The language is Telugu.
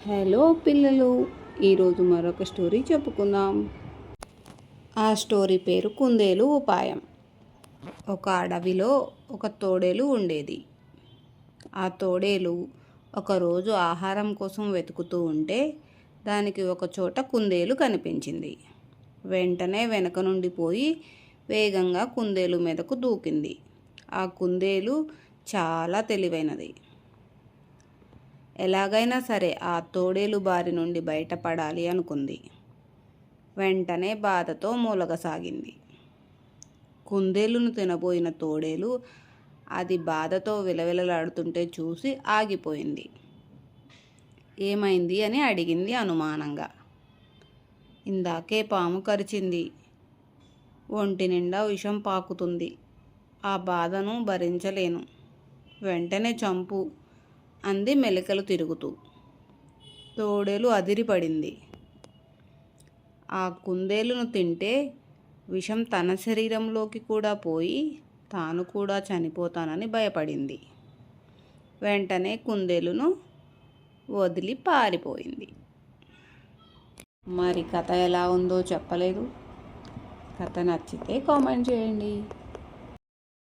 హలో పిల్లలు, ఈరోజు మరొక స్టోరీ చెప్పుకుందాం. ఆ స్టోరీ పేరు కుందేలు ఉపాయం. ఒక అడవిలో ఒక తోడేలు ఉండేది. ఆ తోడేలు ఒకరోజు ఆహారం కోసం వెతుకుతూ ఉంటే దానికి ఒక చోట కుందేలు కనిపించింది. వెంటనే వెనక నుండి పోయి వేగంగా కుందేలు మీదకు దూకింది. ఆ కుందేలు చాలా తెలివైనది. ఎలాగైనా సరే ఆ తోడేలు బారి నుండి బయటపడాలి అనుకుంది. వెంటనే బాధతో మూలగసాగింది. కుందేలును తినబోయిన తోడేలు అది బాధతో విలవిలలాడుతుంటే చూసి ఆగిపోయింది. ఏమైంది అని అడిగింది అనుమానంగా. ఇందాకే పాము కరిచింది. ఒంటి నిండా విషం పాకుతుంది. ఆ బాధను భరించలేను. వెంటనే చంపు అంది మెలికలు తిరుగుతూ. తోడేలు అదిరిపడింది. ఆ కుందేలును తింటే విషం తన శరీరంలోకి కూడా పోయి తాను కూడా చనిపోతానని భయపడింది. వెంటనే కుందేలును వదిలి పారిపోయింది. మరి కథ ఎలా ఉందో చెప్పలేదు. కథ నచ్చితే కామెంట్ చేయండి.